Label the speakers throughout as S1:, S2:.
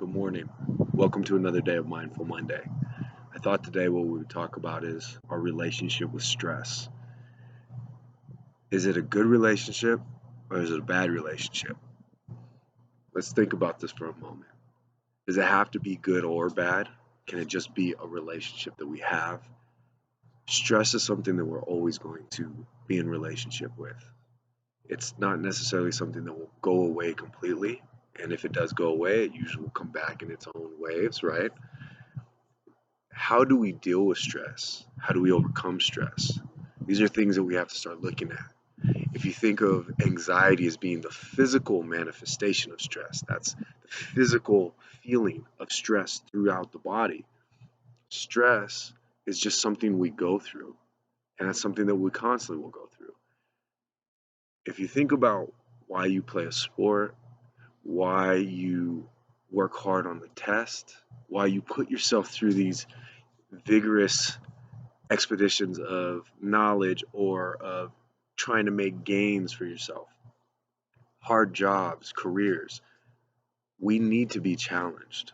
S1: Good morning. Welcome to another day of Mindful Monday. I thought today what we would talk about is our relationship with stress. Is it a good relationship or is it a bad relationship? Let's think about this for a moment. Does it have to be good or bad? Can it just be a relationship that we have? Stress is something that we're always going to be in relationship with. It's not necessarily something that will go away completely. And if it does go away, it usually will come back in its own waves, right? How do we deal with stress? How do we overcome stress? These are things that we have to start looking at. If you think of anxiety as being the physical manifestation of stress, that's the physical feeling of stress throughout the body. Stress is just something we go through, and that's something that we constantly will go through. If you think about why you play a sport, why you work hard on the test, why you put yourself through these vigorous expeditions of knowledge or of trying to make gains for yourself, hard jobs, careers. We need to be challenged.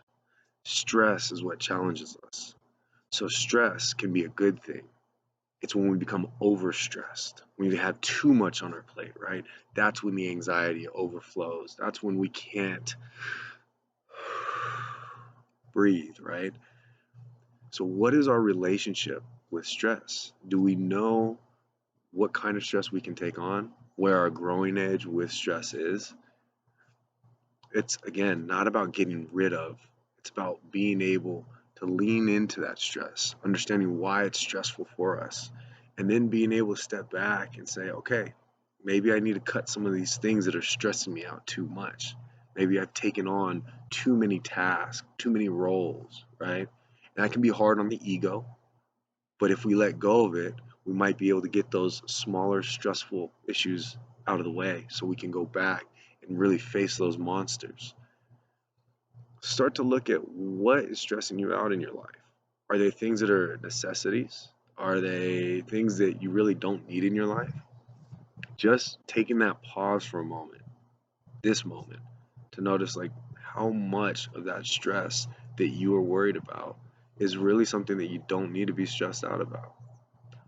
S1: Stress is what challenges us. So, stress can be a good thing. It's when we become overstressed, when we have too much on our plate, right? That's when the anxiety overflows. That's when we can't breathe, right? So, what is our relationship with stress? Do we know what kind of stress we can take on, where our growing edge with stress is? It's again not about getting rid of, it's about being able to lean into that stress, understanding why it's stressful for us, and then being able to step back and say, okay, maybe I need to cut some of these things that are stressing me out too much. Maybe I've taken on too many tasks, too many roles, right? And that can be hard on the ego, but if we let go of it, we might be able to get those smaller, stressful issues out of the way so we can go back and really face those monsters. Start to look at what is stressing you out in your life. Are they things that are necessities? Are they things that you really don't need in your life? Just taking that pause for a moment, this moment, to notice like how much of that stress that you are worried about is really something that you don't need to be stressed out about.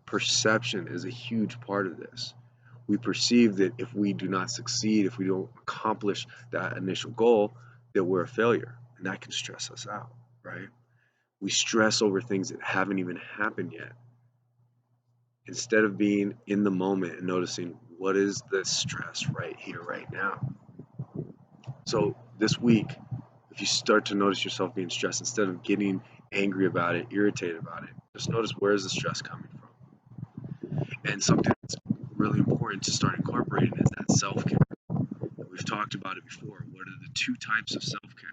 S1: Perception is a huge part of this. We perceive that if we do not succeed, if we don't accomplish that initial goal, that we're a failure, and that can stress us out, right? We stress over things that haven't even happened yet. Instead of being in the moment and noticing what is the stress right here, right now. So this week, if you start to notice yourself being stressed, instead of getting angry about it, irritated about it, just notice where is the stress coming from. And something that's really important to start incorporating is that self-care. We've talked about it before. What are the two types of self-care?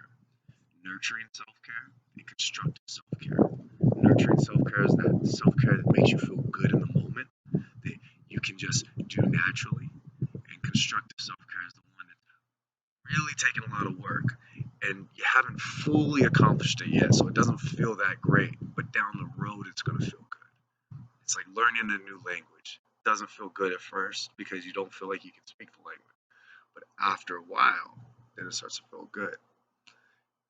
S1: Nurturing self-care and constructive self-care. Nurturing self-care is that self-care that makes you feel good in the moment, that you can just do naturally. And constructive self-care is the one that's really taking a lot of work and you haven't fully accomplished it yet, so it doesn't feel that great, but down the road it's going to feel good. It's like learning a new language. It doesn't feel good at first because you don't feel like you can speak the language, but after a while, then it starts to feel good.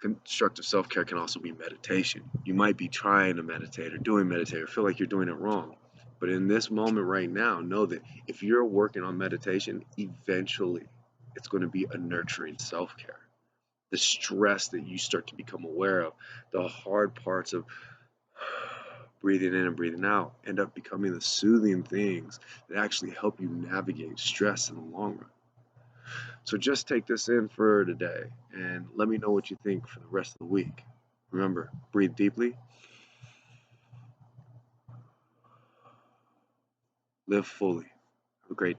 S1: Constructive self-care can also be meditation. You might be trying to meditate or doing meditate or feel like you're doing it wrong. But in this moment right now, know that if you're working on meditation, eventually it's going to be a nurturing self-care. The stress that you start to become aware of, the hard parts of breathing in and breathing out end up becoming the soothing things that actually help you navigate stress in the long run. So just take this in for today and let me know what you think for the rest of the week. Remember, breathe deeply, live fully. Have a great day.